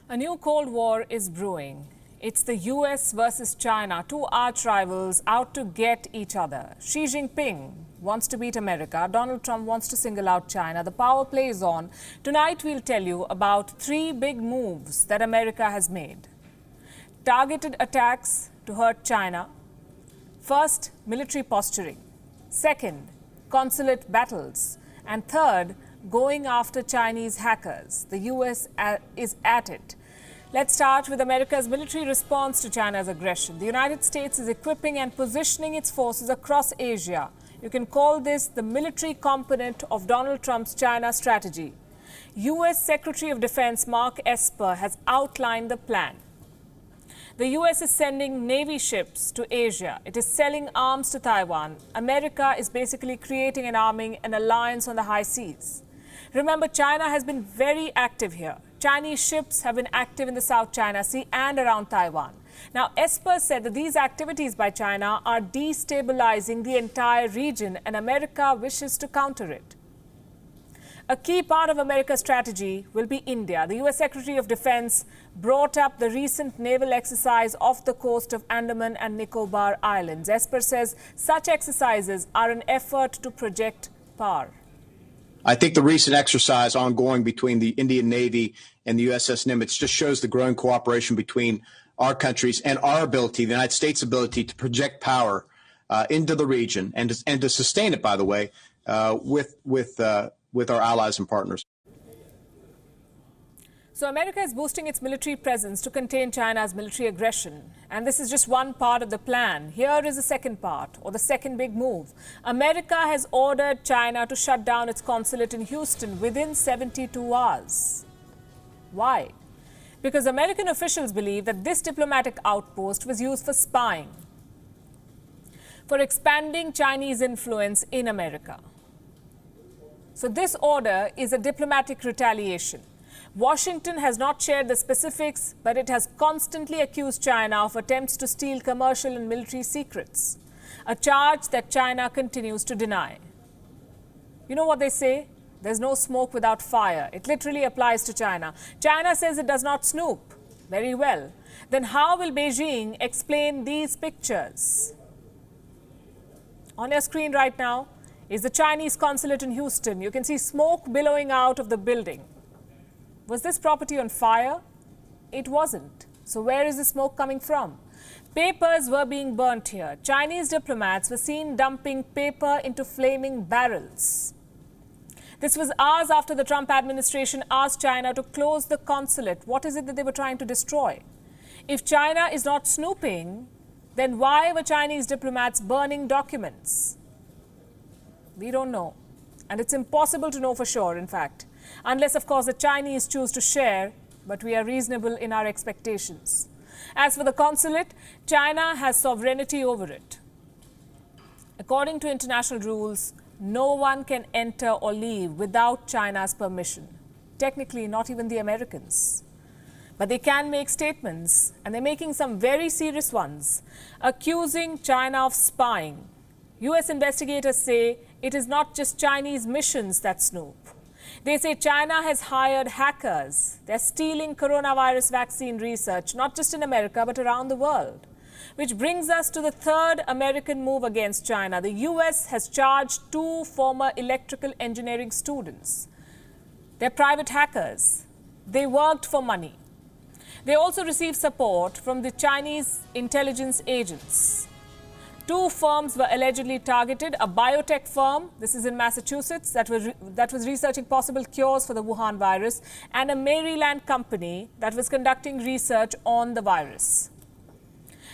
A new Cold War is brewing. It's the US versus China, two arch rivals out to get each other. Xi Jinping wants to beat America. Donald Trump wants to single out China. The power play is on. Tonight we'll tell you about three big moves that America has made. Targeted attacks to hurt China. First, military posturing. Second, consulate battles. And third, going after Chinese hackers. The US is at it. Let's start with America's military response to China's aggression. The United States is equipping and positioning its forces across Asia. You can call this the military component of Donald Trump's China strategy. US Secretary of Defense Mark Esper has outlined the plan. The US is sending Navy ships to Asia. It is selling arms to Taiwan. America is basically creating and arming an alliance on the high seas. Remember, China has been very active here. Chinese ships have been active in the South China Sea and around Taiwan. Now, Esper said that these activities by China are destabilizing the entire region, and America wishes to counter it. A key part of America's strategy will be India. The US Secretary of Defense brought up the recent naval exercise off the coast of Andaman and Nicobar Islands. Esper says such exercises are an effort to project power. I think the recent exercise ongoing between the Indian Navy and the USS Nimitz just shows the growing cooperation between our countries and our ability, the United States' ability to project power into the region and to sustain it, by the way, with our allies and partners. So America is boosting its military presence to contain China's military aggression. And this is just one part of the plan. Here is the second part, or the second big move. America has ordered China to shut down its consulate in Houston within 72 hours. Why? Because American officials believe that this diplomatic outpost was used for spying, for expanding Chinese influence in America. So this order is a diplomatic retaliation. Washington has not shared the specifics, but it has constantly accused China of attempts to steal commercial and military secrets, a charge that China continues to deny. You know what they say? There's no smoke without fire. It literally applies to China. China says it does not snoop. Very well. Then how will Beijing explain these pictures? On your screen right now is the Chinese consulate in Houston. You can see smoke billowing out of the building. Was this property on fire? It wasn't. So where is the smoke coming from? Papers were being burnt here. Chinese diplomats were seen dumping paper into flaming barrels. This was hours after the Trump administration asked China to close the consulate. What is it that they were trying to destroy? If China is not snooping, then why were Chinese diplomats burning documents? We don't know. And it's impossible to know for sure, in fact. Unless, of course, the Chinese choose to share, but we are reasonable in our expectations. As for the consulate, China has sovereignty over it. According to international rules, no one can enter or leave without China's permission. Technically, not even the Americans. But they can make statements, and they're making some very serious ones, accusing China of spying. US investigators say it is not just Chinese missions that snoop. They say China has hired hackers. They're stealing coronavirus vaccine research, not just in America, but around the world. Which brings us to the third American move against China. The US has charged two former electrical engineering students. They're private hackers. They worked for money. They also received support from the Chinese intelligence agents. Two firms were allegedly targeted, a biotech firm, this is in Massachusetts, that was researching possible cures for the Wuhan virus, and a Maryland company that was conducting research on the virus.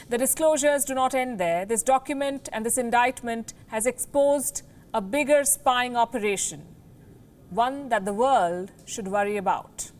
The disclosures do not end there. This document and this indictment has exposed a bigger spying operation, one that the world should worry about.